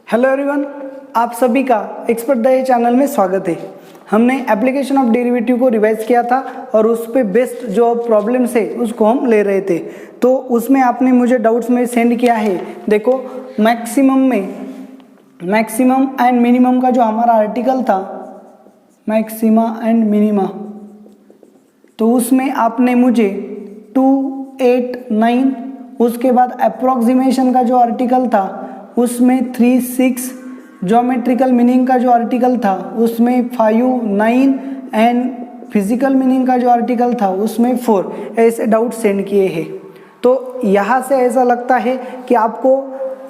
Hello everyone, आप सभी का एक्सपर्ट डाई चैनल में स्वागत है। हमने एप्लीकेशन ऑफ डेरिवेटिव को रिवाइज किया था और उस पे बेस्ट जो प्रॉब्लम्स है उसको हम ले रहे थे। तो उसमें आपने मुझे डाउट्स में सेंड किया है। देखो मैक्सिमम एंड मिनिमम का जो हमारा आर्टिकल था, मैक्सिमा एंड मिनिमा, तो उसमें आपने मुझे 2, 8, 9, उसके बाद अप्रोक्सीमेशन का जो आर्टिकल था उसमें 3, 6, ज्योमेट्रिकल मीनिंग का जो आर्टिकल था उसमें 5, 9 एंड फिजिकल मीनिंग का जो आर्टिकल था उसमें 4 ऐसे डाउट सेंड किए हैं। तो यहाँ से ऐसा लगता है कि आपको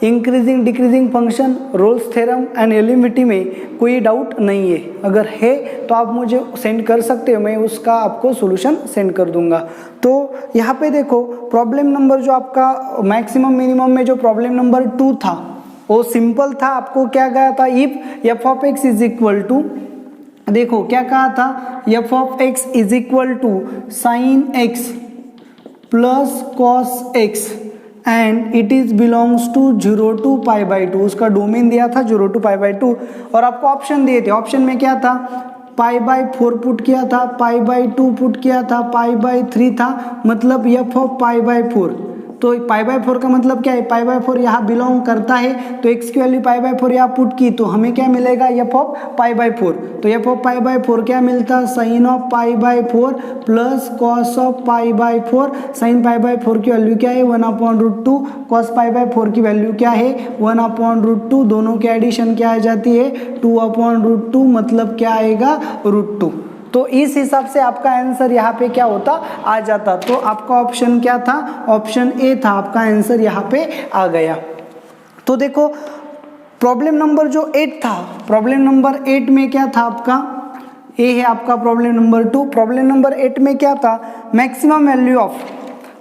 increasing decreasing function, Rolle's theorem and एलिमिटी में कोई डाउट नहीं है। अगर है तो आप मुझे सेंड कर सकते हो, मैं उसका आपको सॉल्यूशन सेंड कर दूंगा। तो यहाँ पे देखो प्रॉब्लम नंबर जो आपका मैक्सिमम मिनिमम में जो प्रॉब्लम नंबर 2 था वो सिंपल था। आपको क्या कहा था, if f of x is equal to, देखो क्या कहा था, f of x is equal to sine x plus cos x and it is belongs to 0 to π/2। उसका डोमेन दिया था 0 to π/2 और आपको ऑप्शन दिए थे। ऑप्शन में क्या था, π/4 पुट किया था, π/2 पुट किया था, π/3 था, मतलब एफ ऑफ π/4। तो π/4 का मतलब क्या है, π/4 यहाँ बिलोंग करता है तो x की वैल्यू π/4 यहाँ पुट की तो हमें क्या मिलेगा, एफ ऑफ π/4। तो एफ ऑफ π/4 क्या मिलता, sine of π/4 plus cos of π/4। Sine π/4 की वैल्यू क्या है 1/√2, कॉस π/4 की वैल्यू क्या है 1/√2। दोनों की एडिशन क्या आ जाती है 2/√2, मतलब क्या आएगा √2। तो इस हिसाब से आपका आंसर यहाँ पे क्या होता, आ जाता। तो आपका ऑप्शन क्या था, ऑप्शन ए था, आपका आंसर यहाँ पे आ गया। तो देखो प्रॉब्लम नंबर जो 8 था, प्रॉब्लम नंबर 8 में क्या था आपका, ए है आपका प्रॉब्लम नंबर 2। प्रॉब्लम नंबर 8 में क्या था, maximum value of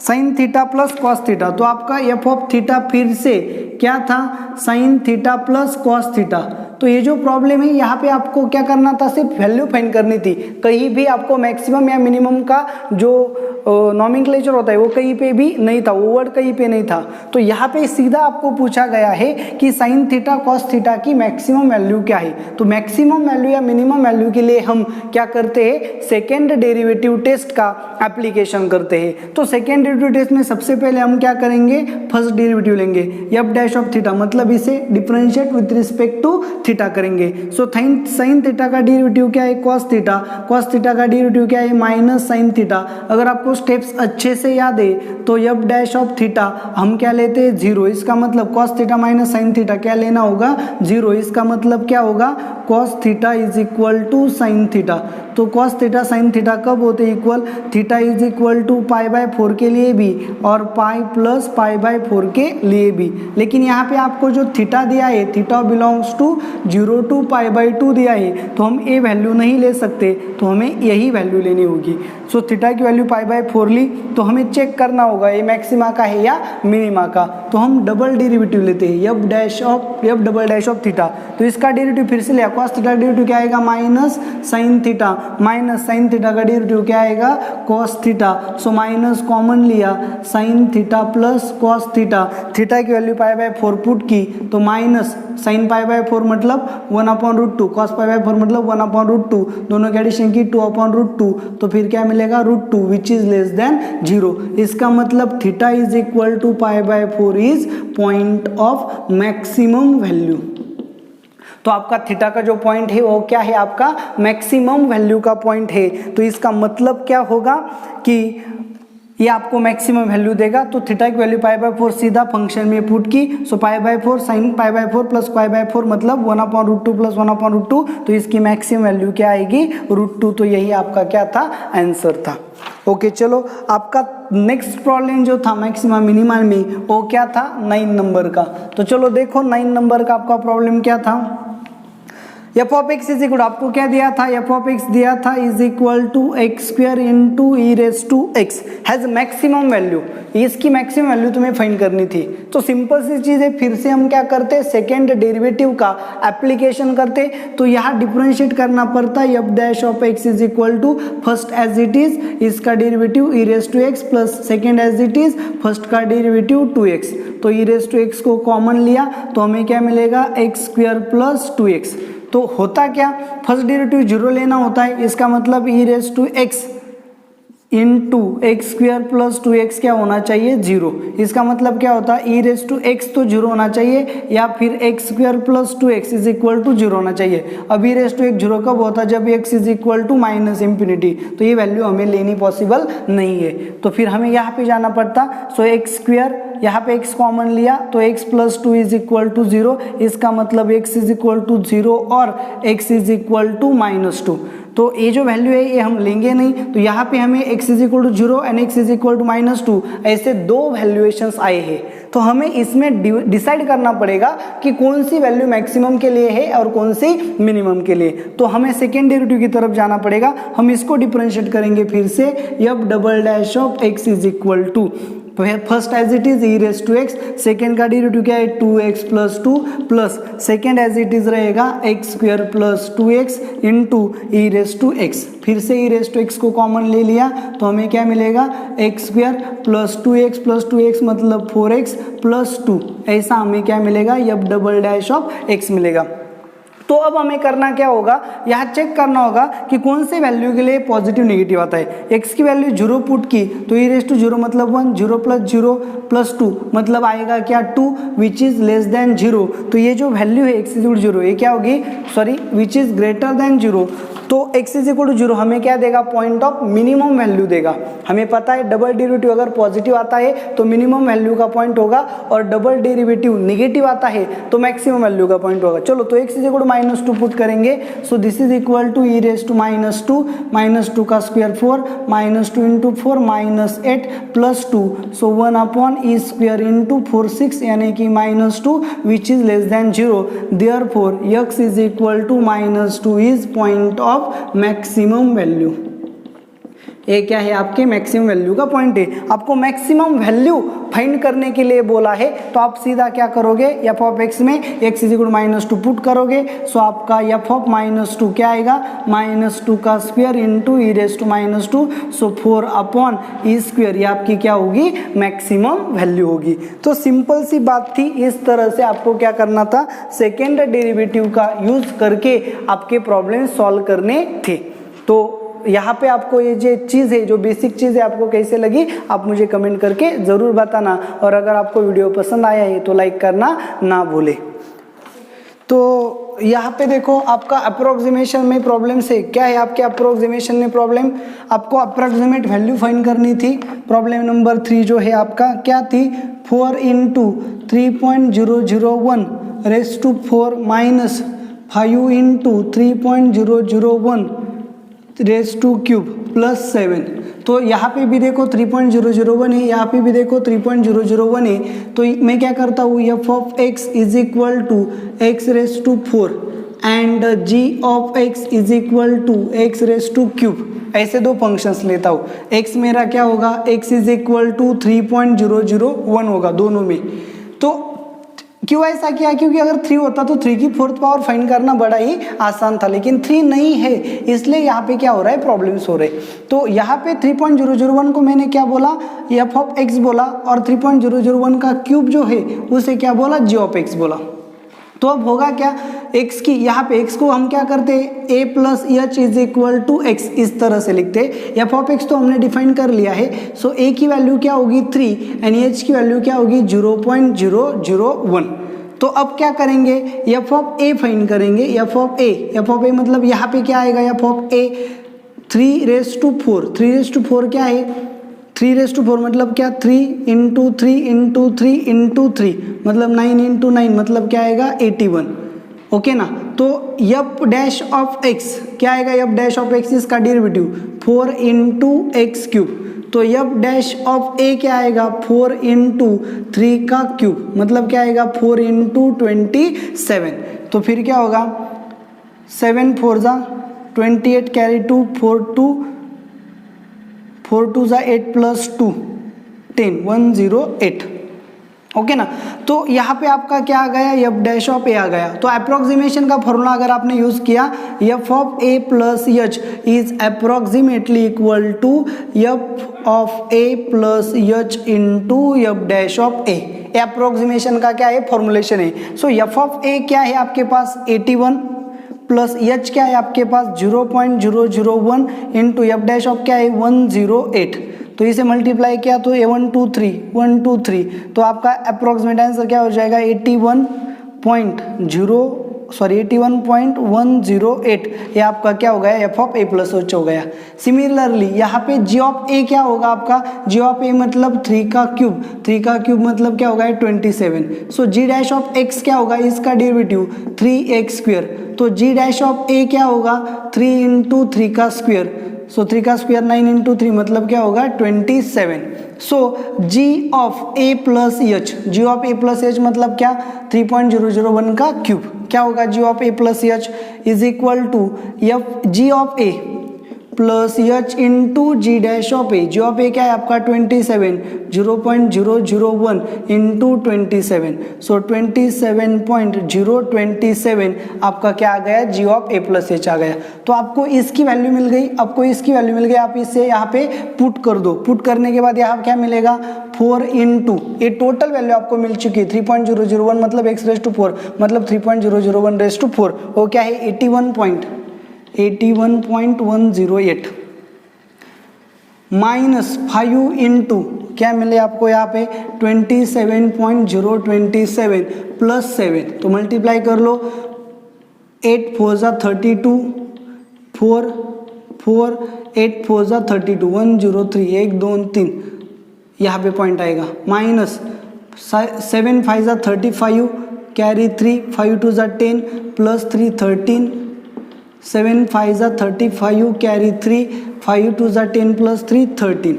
sine theta plus cos theta. तो आपका एफ ऑफ थीटा फिर से क्या था, sign theta plus cos theta. तो ये जो प्रॉब्लम है यहाँ पे आपको क्या करना था, सिर्फ वैल्यू फाइंड करनी थी। कहीं भी आपको मैक्सिमम या मिनिमम का जो नॉमेनक्लेचर होता है वो कहीं पे भी नहीं था, वो वर्ड कहीं पे नहीं था। तो यहाँ पे सीधा आपको पूछा गया है कि साइन थीटा कॉस थीटा की मैक्सिमम वैल्यू क्या है। तो मैक्सिमम वैल्यू या मिनिमम वैल्यू के लिए हम क्या करते हैं, सेकेंड डेरिवेटिव टेस्ट का एप्लीकेशन करते हैं। तो सेकेंड डेरिवेटिव टेस्ट में सबसे पहले हम क्या करेंगे, फर्स्ट डेरिवेटिव लेंगे एफ डैश ऑफ थीटा, मतलब इसे differentiate with respect to theta करेंगे। सो साइन थीटा का डेरिवेटिव क्या है, कॉस थीटा, कॉस थीटा का डेरिवेटिव क्या है माइनस साइन थीटा। अगर आपको स्टेप्स अच्छे से याद है तो एफ डैश ऑफ थीटा हम क्या लेते हैं 0। इसका मतलब cos theta minus sine theta क्या लेना होगा 0। इसका मतलब क्या होगा, cos theta is equal to sine theta. तो कॉस थीटा साइन थीटा कब होते हैं equal, theta is equal to π/4 के लिए भी और पाई प्लस π/4 के लिए भी। लेकिन यहाँ पे आपको जो थीटा दिया है, थीटा बिलोंग्स टू 0 to π/2 दिया है, तो हम ये वैल्यू नहीं ले सकते, तो हमें यही वैल्यू लेनी होगी। सो थीटा की वैल्यू π/4 ली तो हमें चेक करना होगा ये मैक्सिमा का है या मिनिमा का। तो हम डबल डेरिवेटिव लेते हैं, F double dash of theta. तो इसका डेरिवेटिव फिर से लिया, कॉस थीटा का डेरिवेटिव क्या आएगा minus sine theta, minus sine theta का डेरिवेटिव क्या आएगा cos theta. So minus common लिया, sine theta plus cos theta, theta की वैल्यू π/4 पुट की तो माइनस साइन π/4 मतलब 1/√2, कॉस π/4 मतलब 1/√2, दोनों की एडिशन की 2/√2, तो फिर क्या मिलेगा √2 विच इज लेस देन 0। इसका मतलब theta is equal to π/4 is point of maximum value. तो आपका थीटा का जो पॉइंट है वो क्या है, आपका मैक्सिमम वैल्यू का पॉइंट है। तो इसका मतलब क्या होगा कि ये आपको मैक्सिमम वैल्यू देगा। तो थीटा की वैल्यू π/4 सीधा फंक्शन में पुट की, सो π/4 साइन π/4 प्लस π/4 मतलब 1/√2 प्लस 1/√2, तो इसकी मैक्सिमम वैल्यू क्या आएगी √2। तो यही आपका क्या था, आंसर था। ओके चलो, आपका नेक्स्ट प्रॉब्लम जो था मैक्सिमम मिनिमम में वो क्या था 9 नंबर का। तो चलो देखो 9 नंबर का आपका प्रॉब्लम क्या था। F of x is equal, आपको क्या दिया था, एफ ऑफ एक्स दिया था is equal to x square into E raise to x has maximum value, इसकी मैक्सिमम वैल्यू तुम्हें फाइंड करनी थी। तो सिंपल सी चीज है, फिर से हम क्या करते, सेकेंड डेरिवेटिव का एप्लीकेशन करते, तो यहाँ डिफरेंशिएट करना पड़ता है, F dash of x is equal to first as it is इसका derivative E raise to X plus second as it is first का डेरिवेटिव 2x, तो ई रेस टू एक्स को कॉमन लिया तो हमें क्या मिलेगा, एक्स स्क्वायर प्लस 2x। तो होता क्या, फर्स्ट डेरिवेटिव जीरो लेना होता है, इसका मतलब E raise to X into X square plus 2x क्या होना चाहिए, जीरो। इसका मतलब क्या होता है, ई रेस टू एक्स तो जीरो होना चाहिए या फिर x square plus 2x is equal to zero होना चाहिए। अब e raise to x zero कब होता है, जब x is equal to minus infinity, तो ये वैल्यू हमें लेनी पॉसिबल नहीं है, तो फिर हमें यहाँ पे जाना पड़ता। सो एक्स स्क्वायर, यहाँ पे x कॉमन लिया तो x plus 2 is equal to zero, इसका मतलब x is equal to zero और x is equal to minus 2। तो ये जो वैल्यू है ये हम लेंगे नहीं, तो यहाँ पे हमें x is equal to zero and x is equal to minus 2 ऐसे दो वैल्यूएशंस आए हैं। तो हमें इसमें डिसाइड करना पड़ेगा कि कौन सी वैल्यू मैक्सिमम के लिए है और कौन सी मिनिमम के लिए। तो हमें सेकेंड डेरिवेटिव की तरफ जाना पड़ेगा, हम इसको डिफरेंशिएट करेंगे फिर से, F double dash of x is equal to first as it is E raise to X, second का डेरिवेटिव क्या है 2x plus 2 plus second as it is रहेगा X square plus 2x into E raise to X, फिर से E raise to X को common ले लिया तो हमें क्या मिलेगा, एक्स स्क्वायर प्लस 2x मतलब 4x प्लस 2, ऐसा हमें क्या मिलेगा, F double dash of x मिलेगा। तो अब हमें करना क्या होगा, यहाँ चेक करना होगा कि कौन से वैल्यू के लिए पॉजिटिव नेगेटिव आता है। x की वैल्यू जीरो पुट की तो ई रेस टू जीरो मतलब 1, जीरो प्लस 2 मतलब आएगा क्या 2 which is less than zero. तो ये जो वैल्यू है x is equal to zero, ये क्या होगी, sorry which is greater than zero, तो x is equal to zero हमें क्या देगा, पॉइंट ऑफ मिनिमम वैल्यू देगा। हमें पता है डबल डेरिवेटिव अगर पॉजिटिव आता है तो मिनिमम वैल्यू का पॉइंट होगा और डबल डेरिवेटिव नेगेटिव आता है तो मैक्सिमम वैल्यू का पॉइंट होगा। चलो तो x is equal to minus 2 put करेंगे, so this is equal to E raise to minus 2 का square 4 minus 2 into 4 minus 8 plus 2, so 1 upon ई स्क्वायर इंटू 4 6 यानी कि minus 2 which is less than zero, therefore x is equal to minus 2 is point of maximum value. ये क्या है, आपके maximum value का point है। आपको मैक्सिमम वैल्यू फाइंड करने के लिए बोला है तो आप सीधा क्या करोगे, एफ ऑफ एक्स में x is equal minus 2 put करोगे, सो आपका एफ ऑफ माइनस 2 क्या आएगा, माइनस 2 का square into E raise to minus 2, so 4 upon E square, ये आपकी क्या होगी, मैक्सिमम वैल्यू होगी। तो सिंपल सी बात थी, इस तरह से आपको क्या करना था, सेकेंड डेरिवेटिव का यूज करके आपके प्रॉब्लम सॉल्व करने थे। तो यहाँ पे आपको ये जो चीज़ है, जो बेसिक चीज़ है, आपको कैसे लगी आप मुझे कमेंट करके ज़रूर बताना, और अगर आपको वीडियो पसंद आया है तो लाइक करना ना भूले। तो यहाँ पे देखो आपका अप्रोक्सीमेशन में प्रॉब्लम से क्या है, आपके अप्रोक्सीमेशन में प्रॉब्लम, आपको अप्रोक्सीमेट वैल्यू फाइंड करनी थी। प्रॉब्लम नंबर 3 जो है आपका क्या थी, 4 into 3.001 raise to 4 minus 5 into 3.001 raise to cube plus 7। तो यहाँ पे भी देखो 3.001 है, यहाँ पे भी देखो 3.001 है, तो मैं क्या करता हूँ, f of x is equal to x raise to 4 and g of x is equal to x raise to cube, ऐसे दो फंक्शंस लेता हूँ। x मेरा क्या होगा, x इज इक्वल टू 3.001 होगा दोनों में। तो क्यों ऐसा किया, क्योंकि अगर 3 होता तो 3 की 4th पावर फाइंड करना बड़ा ही आसान था, लेकिन 3 नहीं है, इसलिए यहाँ पे क्या हो रहा है, प्रॉब्लम्स हो रहे। तो यहाँ पे 3.001 को मैंने क्या बोला, एफ ऑफ एक्स बोला, और 3.001 का क्यूब जो है उसे क्या बोला, जी ऑफ एक्स बोला। तो अब होगा क्या, x की यहाँ पे x को हम क्या करते हैं, a plus H is equal to x, इस तरह से लिखते हैं। एफ ऑफ एक्स तो हमने डिफाइन कर लिया है, सो a की वैल्यू क्या होगी 3 एंड h की वैल्यू क्या होगी 0.001। तो अब क्या करेंगे, एफ ऑफ a फाइंड करेंगे, एफ ऑफ a मतलब यहाँ पे क्या आएगा, f of a 3 raise to 4 क्या है, 3 रेस टू 4 मतलब क्या, 3 इंटू 3 इंटू 3 इंटू 3 मतलब 9 इंटू 9 मतलब क्या आएगा 81, ओके ना। तो एफ डैश ऑफ एक्स क्या आएगा, एफ डैश ऑफ एक्स इसका डेरिवेटिव 4 इंटू एक्स क्यूब, तो एफ डैश ऑफ ए क्या आएगा 4 इंटू 3 का क्यूब मतलब क्या आएगा 4 इंटू 27। तो फिर क्या होगा, 7 4 जा 28 कैरी 2 4 2 जा 8 प्लस 2 10 108। ओके ना, तो यहाँ पे आपका क्या आ गया, एफ डैश ऑफ ए आ गया। तो अप्रोक्सीमेशन का फॉर्मूला अगर आपने यूज किया, f of A plus H is approximately equal to f of A plus H into f dash of a. Approximation का क्या है, फॉर्मुलेशन है। सो एफ ऑफ ए क्या है आपके पास 81 प्लस एच क्या है आपके पास 0.001 इंटू एफ डैश ऑफ क्या है 108। तो इसे मल्टीप्लाई किया तो 123 तो आपका अप्रोक्सीमेट आंसर क्या हो जाएगा 81.108। ये आपका क्या हो गया, F of A plus H हो गया। सिमिलरली यहाँ पे जी ऑफ ए क्या होगा आपका, जी ऑफ ए मतलब 3 का क्यूब मतलब क्या होगा 27। So ji dash of x क्या होगा, इसका डेरिवेटिव 3x²। तो जी डैश ऑफ ए क्या होगा 3 इंटू 3 का स्क्वेयर। सो 3 का स्क्वायर 9 इंटू 3 मतलब क्या होगा 27। So G of A plus H, G of A plus H मतलब क्या 3.001 का क्यूब। क्या होगा G of A plus H is equal to F G of A plus H into G dash of A. G of A क्या है आपका 27, 0.001 into 27। सो 27.027 आपका क्या आ गया, जी ऑफ ए प्लस एच आ गया। तो आपको इसकी वैल्यू मिल गई, आप इसे यहाँ पे पुट कर दो। पुट करने के बाद यहाँ क्या मिलेगा 4 इंटू, ये टोटल वैल्यू आपको मिल चुकी है 3.001 मतलब x⁴ मतलब 3.001 रेज़ टू 4। वो क्या है 81.108 माइनस 5 इंटू क्या मिले आपको यहाँ पे 27.027 प्लस 7। तो मल्टीप्लाई कर लो 8 4 जा 32 4 8 4 जा 32 103 1 2 3 यहाँ पे पॉइंट आएगा। माइनस 7 5 जा 35 कैरी 3 5 2 जा 10 प्लस 3 13 7 5 जा 35 कैरी 3 5 2 जा 10 प्लस 3 13।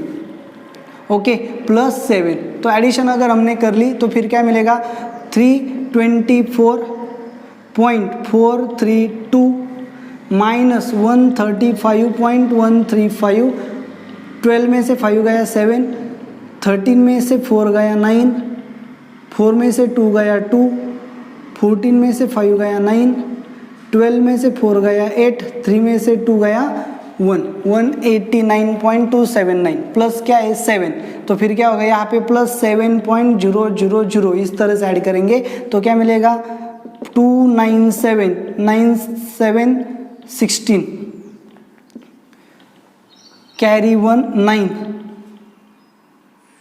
Okay plus 7। तो एडिशन अगर हमने कर ली तो फिर क्या मिलेगा 324.432 माइनस 135.135। 12 में से 5 गया 7, 13 में से 4 गया 9, 4 में से 2 गया 2, 14 में से 5 गया 9, 12 में से 4 गया 8, 3 में से 2 गया 1, 189.279 प्लस क्या है 7। तो फिर क्या होगा यहाँ पे प्लस 7.000 इस तरह से ऐड करेंगे तो क्या मिलेगा 297 कैरी 1 9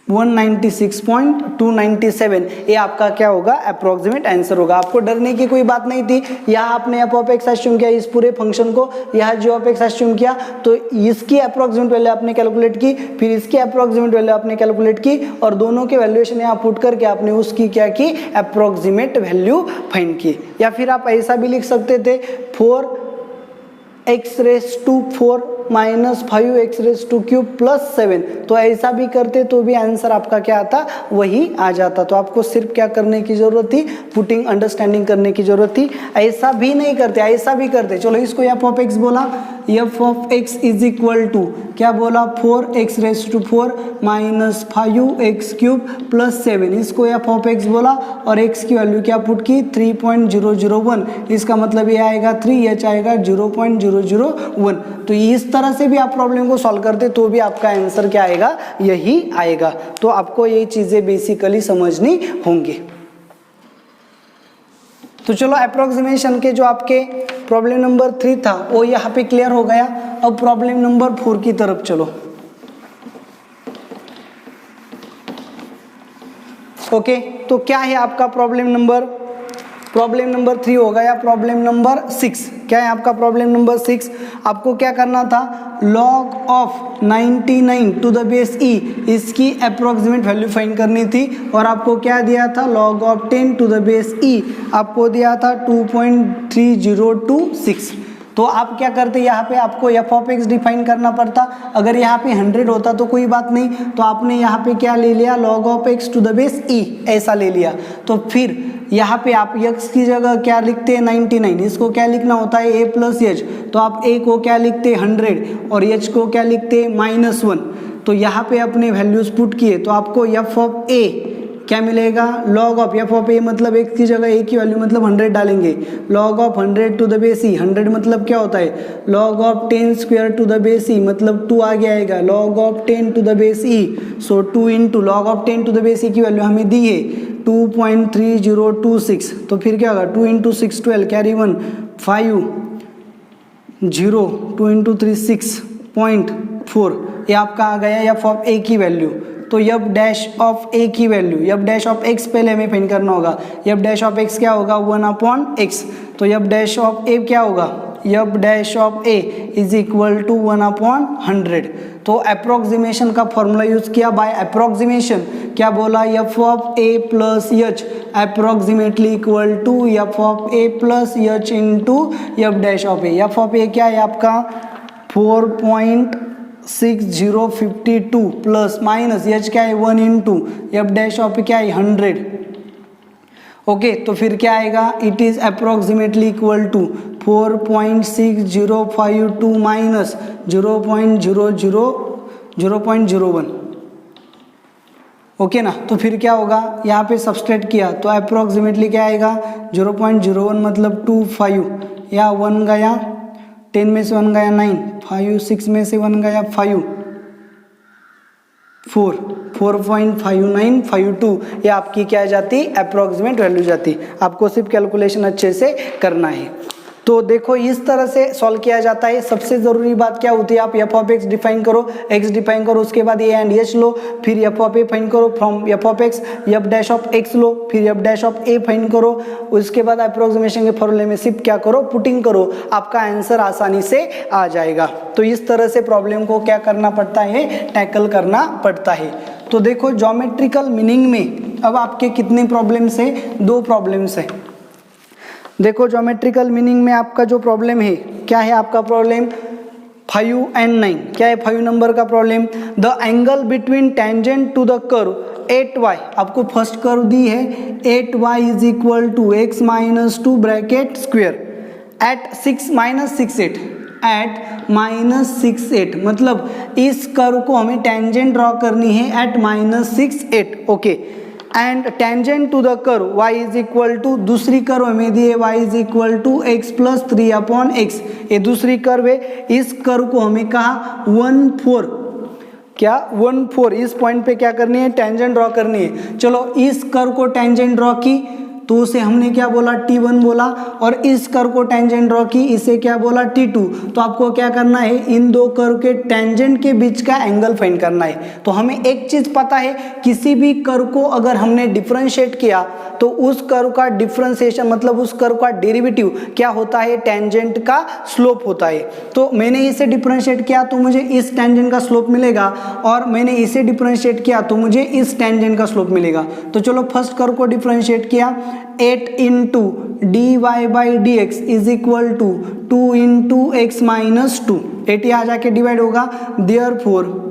196.297। ये आपका क्या होगा अप्रोक्सीमेट आंसर होगा। आपको डरने की कोई बात नहीं थी। यहाँ आपने एफ ऑफ एक्स एस्यूम किया इस पूरे फंक्शन को, यहाँ जी ऑफ एक्स एस्यूम किया तो इसकी अप्रोक्सीमेट वैल्यू आपने कैलकुलेट की, फिर इसकी अप्रोक्सीमेट वैल्यू आपने कैलकुलेट की और दोनों के वैल्यूएशन यहाँ पुट करके आपने उसकी क्या की अप्रोक्सीमेट वैल्यू फाइंड की। या फिर आप ऐसा भी लिख सकते थे 4x⁴ माइनस 5x³ प्लस 7। तो ऐसा भी करते तो भी आंसर आपका क्या आता वही आ जाता। तो आपको सिर्फ क्या करने की जरूरत थी, पुटिंग अंडरस्टैंडिंग करने की जरूरत थी। ऐसा भी नहीं करते, ऐसा भी करते। चलो इसको एफ ऑफ एक्स बोला, f of x is equal to क्या बोला 4x⁴ माइनस 5x³ प्लस 7। इसको एफ ऑफ एक्स बोला और x की वैल्यू क्या पुट की 3.001। इसका मतलब ये आएगा 3, एच आएगा 0.001। तो इस तरह से भी आप प्रॉब्लम को सॉल्व करते तो भी आपका आंसर क्या आएगा, यही आएगा। तो आपको ये चीजें बेसिकली समझनी होंगी। तो चलो अप्रोक्सीमेशन के जो आपके प्रॉब्लम नंबर 3 था वो यहाँ पे क्लियर हो गया। अब प्रॉब्लम नंबर 4 की तरफ चलो। ओके तो क्या है आपका प्रॉब्लम नंबर 3 हो गया। प्रॉब्लम नंबर 6 क्या है आपका, प्रॉब्लम नंबर 6 आपको क्या करना था, log of 99 to the base e इसकी अप्रोक्सीमेट वैल्यू फाइंड करनी थी। और आपको क्या दिया था, log of 10 to the base e आपको दिया था 2.3026। तो आप क्या करते, यहाँ पे आपको एफ ऑफ एक्स डिफाइन करना पड़ता। अगर यहाँ पे 100 होता तो कोई बात नहीं, तो आपने यहाँ पे क्या ले लिया, log of x to the base e ऐसा ले लिया। तो फिर यहाँ पे आप x की जगह क्या लिखते हैं 99, इसको क्या लिखना होता है a प्लस एच, तो आप a को क्या लिखते हैं 100 और h को क्या लिखते हैं -1। तो यहाँ पे अपने वैल्यूज पुट किए तो आपको f ऑफ a क्या मिलेगा, log of f of a मतलब x की जगह a की वैल्यू मतलब 100 डालेंगे, log of 100 to the base e, 100 मतलब क्या होता है log of 10 square to the base e मतलब 2 आगे आएगा, log of 10 to the base e, so 2 into log of 10 to the base e की वैल्यू हमें दी है 2.3026, तो फिर क्या होगा 2 इंटू 6 12 कैरी 1 5 0 2 इंटू 3 6.4, ये आपका आ गया f ऑफ a की वैल्यू। तो f डैश ऑफ a की value, f dash of x पहले हमें फाइंड करना होगा, f डैश ऑफ x क्या होगा 1/x, तो f डैश ऑफ a क्या होगा, f dash of a is equal to 1/100। तो अप्रोक्सीमेशन का फॉर्मूला यूज किया, बाय अप्रोक्सीमेशन क्या बोला, f of a plus h approximately equal to f of a plus h into f dash of a। f of a क्या है आपका 4.6052 plus minus h क्या है 1 इंटू f डैश ऑफ क्या है 100। ओके, तो फिर क्या आएगा, it is approximately equal to 4.6052 minus 0.01। Okay ना, तो फिर क्या होगा, यहाँ पे सब्सट्रैक्ट किया तो अप्रोक्सीमेटली क्या आएगा 0.01 मतलब 25, या 1 गया 10 में से 1 गया 9, 5 6 में से 1 गया 5 4.5952, ये आपकी क्या जाती अप्रोक्सीमेट वैल्यू जाती। आपको सिर्फ कैलकुलेशन अच्छे से करना है। तो देखो इस तरह से सॉल्व किया जाता है। सबसे ज़रूरी बात क्या होती है, आप f ऑफ x डिफाइन करो, x डिफाइन करो, उसके बाद a एंड h लो, फिर f ऑफ a फाइंड करो, from f of x f dash of x लो, फिर f dash of a find करो, उसके बाद अप्रोक्सीमेशन के फॉर्मूले में सिर्फ क्या करो पुटिंग करो, आपका आंसर आसानी से आ जाएगा। तो इस तरह से प्रॉब्लम को क्या करना पड़ता है, टैकल करना पड़ता है। तो देखो ज्योमेट्रिकल मीनिंग में अब आपके कितने प्रॉब्लम्स है, 2 प्रॉब्लम्स है। देखो ज्योमेट्रिकल मीनिंग में आपका जो प्रॉब्लम है, क्या है आपका प्रॉब्लम 5 and 9, क्या है 5 नंबर का problem, the angle between tangent to the curve 8y, आपको फर्स्ट कर्व दी है 8y is equal to x minus 2 bracket square at 6 minus 6 8, मतलब इस कर्व को हमें टेंजेंट ड्रॉ करनी है at -6 okay, and tangent to the curve y is equal to, दूसरी कर्व हमें दी है y is equal to x plus 3/x, ये दूसरी कर्व है। इस कर्व को हमें कहा 1/4, क्या 1/4, इस पॉइंट पे क्या करनी है, टेंजेंट ड्रॉ करनी है। चलो इस कर्व को टेंजेंट ड्रॉ की तो उसे हमने क्या बोला T1 बोला, और इस कर्व को टेंजेंट ड्रॉ की, इसे क्या बोला T2। तो आपको क्या करना है, इन दो कर्व के टेंजेंट के बीच का एंगल फाइंड करना है। तो हमें एक चीज पता है, किसी भी कर्व को अगर हमने डिफरेंशिएट किया तो उस कर्व का डिफरेंशिएशन मतलब उस कर्व का डेरिवेटिव क्या होता है, टेंजेंट का स्लोप होता है। तो मैंने इसे डिफरेंशिएट किया तो मुझे इस टेंजेंट का स्लोप मिलेगा, और मैंने इसे डिफरेंशिएट किया तो मुझे इस टेंजेंट का स्लोप मिलेगा। तो चलो फर्स्ट कर्व को डिफरेंशिएट किया, 8 into d y by d x is equal to 2 into x minus 2, 8 यहाँ जाके डिवाइड होगा, therefore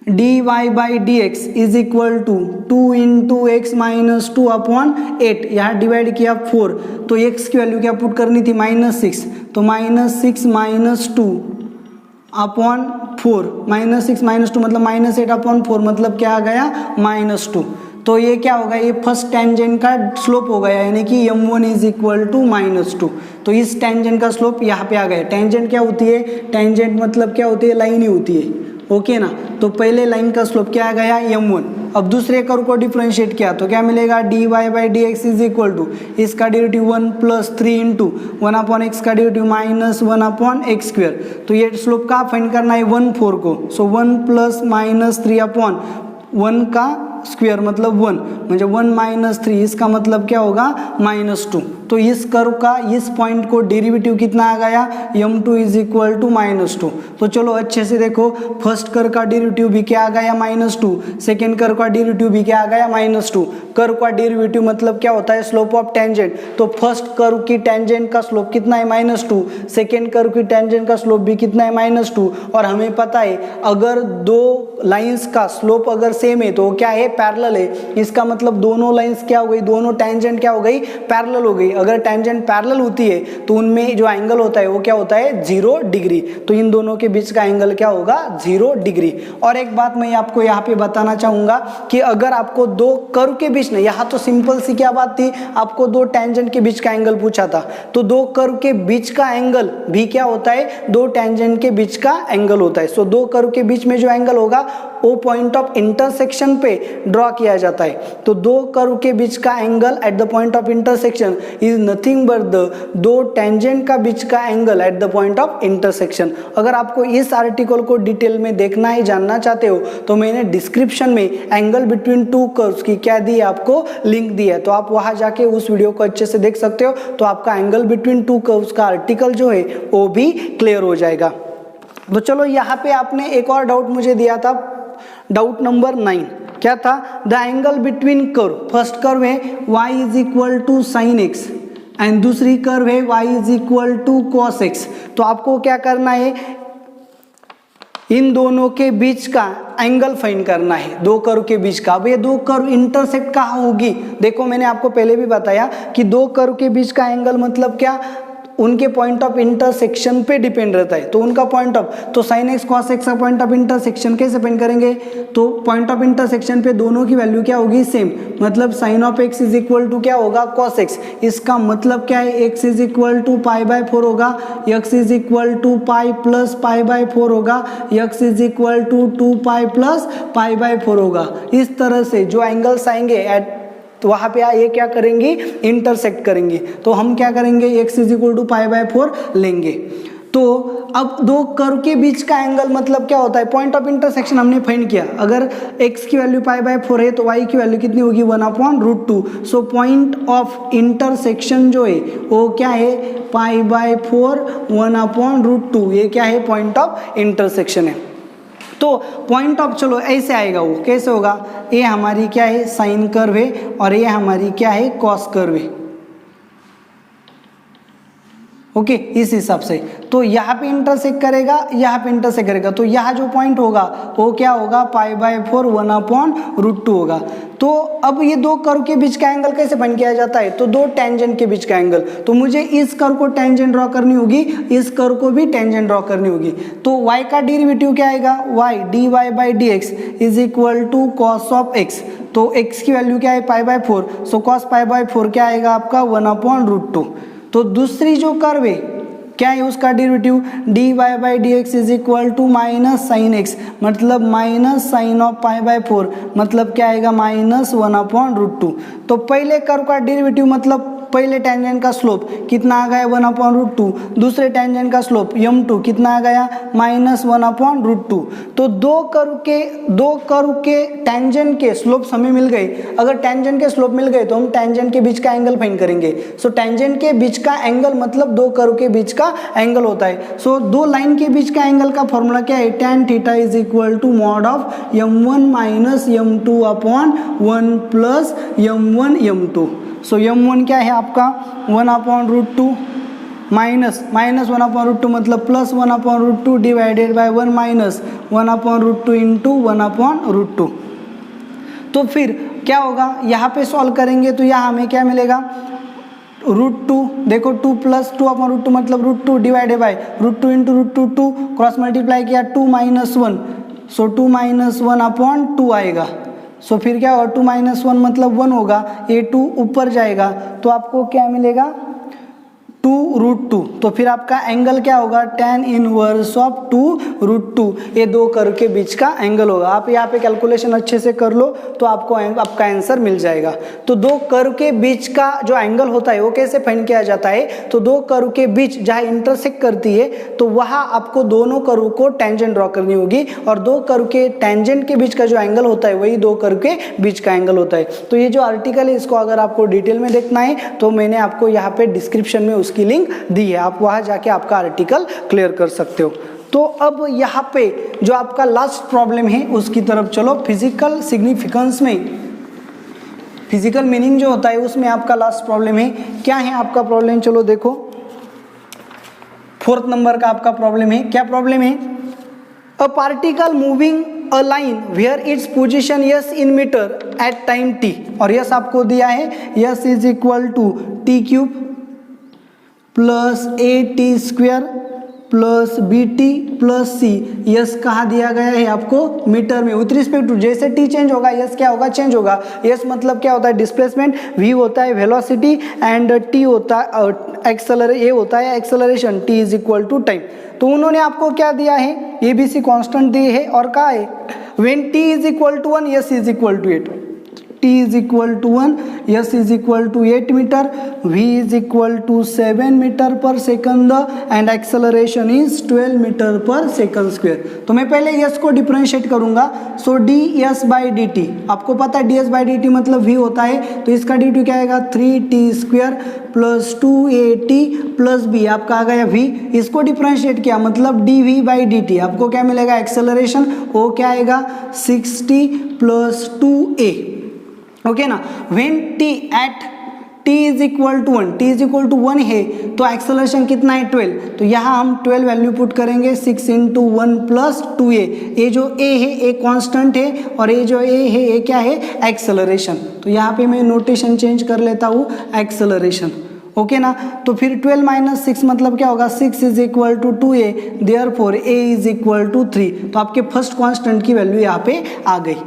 d y by d x is equal to 2 into x minus 2/8, यहाँ डिवाइड किया 4, तो एक्स की वैल्यू क्या पुट करनी थी -6, तो -6 माइनस 2/4, -6 माइनस 2 मतलब -8/4, मतलब क्या आ गया -2। तो ये क्या होगा, ये फर्स्ट टेंजेंट का स्लोप हो गया, यानी कि m1 इज इक्वल टू -2। तो इस टेंजेंट का स्लोप यहाँ पे आ गया। टेंजेंट क्या होती है, टेंजेंट मतलब क्या होती है, लाइन ही होती है, ओके ना। तो पहले लाइन का स्लोप क्या आ गया m1। अब दूसरे कर्व को डिफरेंशिएट किया तो क्या मिलेगा, dy by d x is equal to, इसका डेरिवेटिव 1 प्लस 3 इंटू 1/x का डेरिवेटिव माइनस 1/x²। तो ये स्लोप का फाइंड करना है 1/4 को, सो 1 प्लस माइनस 3/1 का स्क्वायर मतलब 1, म्हणजे 1 माइनस 3, इसका मतलब क्या होगा -2। तो इस कर्व का इस पॉइंट को डेरिवेटिव कितना आ गया, m2 इज इक्वल टू -2। तो चलो अच्छे से देखो, फर्स्ट कर्व का डेरिवेटिव भी क्या आ गया -2, सेकेंड कर्व का डेरिवेटिव भी क्या आ गया -2। कर्व का डेरिवेटिव मतलब क्या होता है, स्लोप ऑफ टेंजेंट। तो फर्स्ट कर्व की टेंजेंट का स्लोप कितना है -2, सेकेंड कर्व की टेंजेंट का स्लोप भी कितना है -2। और हमें पता है अगर दो लाइंस का स्लोप अगर सेम है तो क्या है, पैरेलल है, इसका मतलब दोनों लाइंस क्या हो गई, दोनों टेंजेंट क्या हो गई, पैरेलल हो गई। अगर टेंजेंट पैरेलल होती है तो उनमें जो एंगल होता है वो क्या होता है, 0 डिग्री। तो इन दोनों के बीच का एंगल क्या होगा, 0 डिग्री। और एक बात मैं आपको यहाँ पे बताना चाहूंगा कि अगर आपको दो कर्व के बीच में, यहाँ तो सिंपल सी क्या बात थी, आपको दो टेंजेंट के बीच का एंगल पूछा था, तो दो कर्व के बीच का एंगल भी क्या होता है, दो टेंजेंट के बीच का एंगल होता है। सो दो कर्व के बीच में जो एंगल होगा वो पॉइंट ऑफ इंटरसेक्शन पे ड्रॉ किया जाता है। तो दो कर्व के बीच का angle at the point of intersection is nothing but the दो टेंजेंट का बीच का angle at the point of intersection. अगर आपको इस आर्टिकल को डिटेल में देखना है, जानना चाहते हो, तो मैंने डिस्क्रिप्शन में एंगल बिटवीन टू कर्व्स की क्या दी है, आपको लिंक दी है, तो आप वहां जाके उस वीडियो को अच्छे से देख सकते हो। तो आपका एंगल बिटवीन टू कर्व्स का आर्टिकल जो है वो भी क्लियर हो जाएगा। तो चलो यहाँ पे आपने एक और डाउट मुझे दिया था, डाउट नंबर 9 क्या था, the angle between curve, first curve है y is equal to sine x and दूसरी कर्व है y is equal to cos x। तो आपको क्या करना है, इन दोनों के बीच का एंगल फाइंड करना है, दो कर्व के बीच का। अब ये दो कर्व इंटरसेक्ट कहाँ होगी, देखो मैंने आपको पहले भी बताया कि दो कर्व के बीच का एंगल मतलब क्या, उनके पॉइंट ऑफ इंटरसेक्शन पे डिपेंड रहता है। तो उनका पॉइंट ऑफ, तो साइन एक्स कॉस एक्स का पॉइंट ऑफ इंटरसेक्शन कैसे फाइंड करेंगे, तो पॉइंट ऑफ इंटरसेक्शन पे दोनों की वैल्यू क्या होगी, सेम। मतलब sine of x is equal to क्या होगा, कॉस एक्स। इसका मतलब क्या है, x is equal to pi by 4 होगा, x is equal to pi plus pi by 4 होगा, x is equal to 2 pi plus pi by 4 होगा। इस तरह से जो एंगल्स आएंगे एट, तो वहां पे ये क्या करेंगे, इंटरसेक्ट करेंगे। तो हम क्या करेंगे, x is equal to pi by 4 लेंगे। तो अब दो कर्व के बीच का एंगल मतलब क्या होता है, पॉइंट ऑफ इंटरसेक्शन हमने फाइंड किया। अगर x की वैल्यू पाई बाय 4 है तो y की वैल्यू कितनी होगी, 1/√2। सो पॉइंट ऑफ इंटरसेक्शन जो है वो क्या है, पाई बाय 4 1/√2, ये क्या है, पॉइंट ऑफ इंटरसेक्शन है। तो पॉइंट ऑफ, चलो ऐसे आएगा, वो कैसे होगा, ये हमारी क्या है, साइन कर्व है और ये हमारी क्या है, कॉस कर्व है। ओके, इस हिसाब से तो यहाँ पे इंटरसेक्ट करेगा, यहाँ पे इंटरसेक्ट करेगा, तो यहाँ जो पॉइंट होगा वो क्या होगा, पाई बाय 4 1/√2 होगा। तो अब ये दो कर्व के बीच का एंगल कैसे फाइंड किया जाता है, तो दो टेंजेंट के बीच का एंगल। तो मुझे इस कर्व को टेंजेंट ड्रॉ करनी होगी, इस कर्व को भी टेंजेंट ड्रॉ करनी होगी। तो y का डेरिवेटिव क्या आएगा, y dy by dx is equal to cos of x। तो x की वैल्यू क्या है, pi by 4, so cos pi by 4 क्या आएगा आपका, 1/√2। तो दूसरी जो कर्व है क्या है, उसका derivative dy by dx is equal to minus sine x, मतलब minus sine of pi by 4, मतलब क्या आएगा, माइनस 1/√2। तो पहले कर्व का डेरिवेटिव मतलब पहले टेंजेंट का स्लोप कितना आ गया, 1/√2। दूसरे टेंजेंट का स्लोप m2 कितना आ गया, माइनस 1/√2। तो दो कर्व के टेंजेंट के स्लोप हमें मिल गए। अगर टेंजेंट के स्लोप मिल गए तो हम टेंजेंट के बीच का एंगल फाइंड करेंगे। सो टेंजेंट के बीच का एंगल मतलब दो कर्व के बीच का एंगल होता है। सो दो लाइन के बीच का एंगल का फॉर्मूला क्या है, tan theta is equal to mod of m1 minus m2 upon 1 plus m1 m2। So m1 क्या है आपका, 1/√2 माइनस 1/√2 मतलब plus 1/√2 divided by 1 minus 1/√2 into 1/√2। तो फिर क्या होगा, यहाँ पे सॉल्व करेंगे तो यहाँ हमें क्या मिलेगा, √2, देखो 2 प्लस 2/√2 मतलब √2 divided by √2 into √2 cross multiply किया 2 माइनस 1, सो 2 माइनस 1/2 आएगा। सो फिर क्या होगा, 2 माइनस 1 मतलब 1 होगा, ये 2 ऊपर जाएगा तो आपको क्या मिलेगा, 2√2। तो फिर आपका एंगल क्या होगा, tan इनवर्स ऑफ 2√2, ये दो कर्व के बीच का एंगल होगा। आप यहाँ पे कैलकुलेशन अच्छे से कर लो तो आपको आपका आंसर मिल जाएगा। तो दो कर्व के बीच का जो एंगल होता है वो कैसे फाइंड किया जाता है, तो दो कर्व के बीच जहाँ इंटरसेक्ट करती है तो वहाँ आपको दोनों कर्व को टेंजेंट ड्रॉ करनी होगी, और दो कर्व के टेंजेंट के बीच का जो एंगल होता है वही दो कर्व के बीच का एंगल होता है। तो ये जो आर्टिकल है इसको अगर आपको डिटेल में देखना है तो मैंने आपको यहाँ पे डिस्क्रिप्शन में उसकी लिंक दी है, आप वहां जाके आपका आर्टिकल क्लियर कर सकते हो। तो अब यहाँ पे जो आपका लास्ट प्रॉब्लम है उसकी तरफ चलो। फिजिकल सिग्निफिकेंस में, फिजिकल मीनिंग जो होता है उसमें आपका लास्ट प्रॉब्लम है। क्या है आपका प्रॉब्लम, चलो देखो 4th नंबर का आपका प्रॉब्लम है। क्या प्रॉब्लम है, a particle moving a line where its position s in metre at time t, और यस आपको दिया है s is equal to t cube plus a t square plus b t plus c. S कहाँ दिया गया है आपको metre में, विथ रिस्पेक्ट टू जैसे टी चेंज होगा यस क्या होगा चेंज होगा। यस मतलब क्या होता है डिस्प्लेसमेंट, वी होता है वेलोसिटी एंड टी होता है ये होता है acceleration, t is equal to time. तो उन्होंने आपको क्या दिया है एबीसी कांस्टेंट दिए है और कहा है when t is equal to 1 s is equal to 8, t is equal to 1, s is equal to 8 meter, v is equal to 7 meter per second and acceleration is 12 meter per second square। तो मैं पहले s को differentiate करूंगा, सो ds by dt आपको पता है ds by dt मतलब v होता है, तो इसका dt क्या आएगा 3t square plus 2at plus b, आपका आ गया v। इसको डिफरेंशिएट किया मतलब dv by dt, आपको क्या मिलेगा एक्सेलरेशन, वो क्या आएगा 6t प्लस 2a, ओके ना। When t at t is equal to 1, t is equal to 1 है तो एक्सेलरेशन कितना है 12, तो यहाँ हम 12 वैल्यू पुट करेंगे 6 इंटू 1 प्लस 2a। ये जो a है ये कांस्टेंट है और ये जो a है ये क्या है एक्सेलरेशन, तो यहाँ पे मैं नोटेशन चेंज कर लेता हूँ एक्सेलरेशन, ओके ना। तो फिर 12 माइनस 6 मतलब क्या होगा 6 is equal to 2a, therefore a is equal to 3, तो आपके फर्स्ट कांस्टेंट की वैल्यू यहाँ पे आ गई।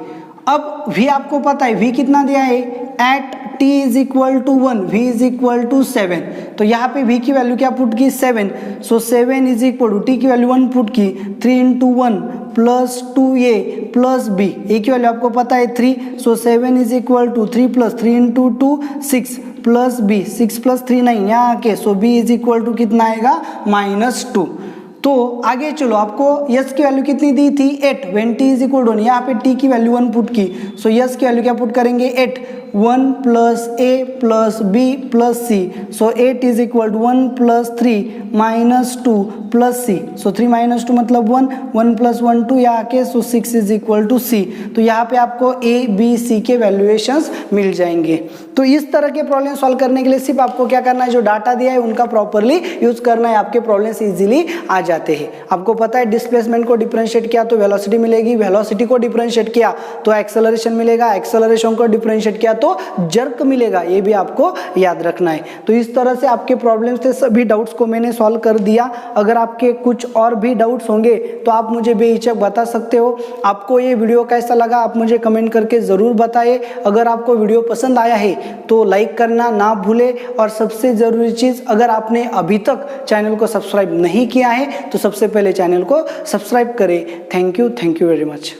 अब v आपको पता है v कितना दिया है at t is equal to 1, v is equal to 7, तो यहाँ पे v की वैल्यू क्या पुट की 7, so 7 is equal to t की वैल्यू 1 पुट की 3 into 1 plus 2a plus b, a की वैल्यू आपको पता है 3, so 7 is equal to 3 plus 3 into 2 6 plus b, 6 plus 3 9 यहाँ आके, so b is equal to कितना आएगा -2। तो आगे चलो, आपको यस की वैल्यू कितनी दी थी 8, when t is equal to 1, यहाँ पे t की वैल्यू 1 पुट की, सो यस की वैल्यू क्या पुट करेंगे 8, 1 plus a plus b plus c, so 8 is equal to 1 plus 3 minus 2 plus c, so 3 minus 2 मतलब 1, 1 प्लस 1 2 यहाँ आके, so 6 is equal to c। तो यहाँ पे आपको a b c के वैल्यूएशंस मिल जाएंगे। तो इस तरह के प्रॉब्लम सॉल्व करने के लिए सिर्फ आपको क्या करना है, जो डाटा दिया है उनका प्रॉपरली यूज करना है, आपके प्रॉब्लम्स इजीली आ जाते हैं। आपको पता है डिस्प्लेसमेंट को डिफरेंशिएट किया तो वेलोसिटी मिलेगी, वेलोसिटी को डिफरेंशिएट किया तो एक्सेलरेशन मिलेगा, एक्सेलरेशन को डिफरेंशिएट किया तो जर्क मिलेगा, ये भी आपको याद रखना है। तो इस तरह से आपके प्रॉब्लम्स थे, सभी डाउट्स को मैंने सॉल्व कर दिया। अगर आपके कुछ और भी डाउट्स होंगे तो आप मुझे बेहिचक बता सकते हो। आपको ये वीडियो कैसा लगा आप मुझे कमेंट करके ज़रूर बताइए। अगर आपको वीडियो पसंद आया है तो लाइक करना ना भूले, और सबसे ज़रूरी चीज़, अगर आपने अभी तक चैनल को सब्सक्राइब नहीं किया है तो सबसे पहले चैनल को सब्सक्राइब करें। Thank you very much.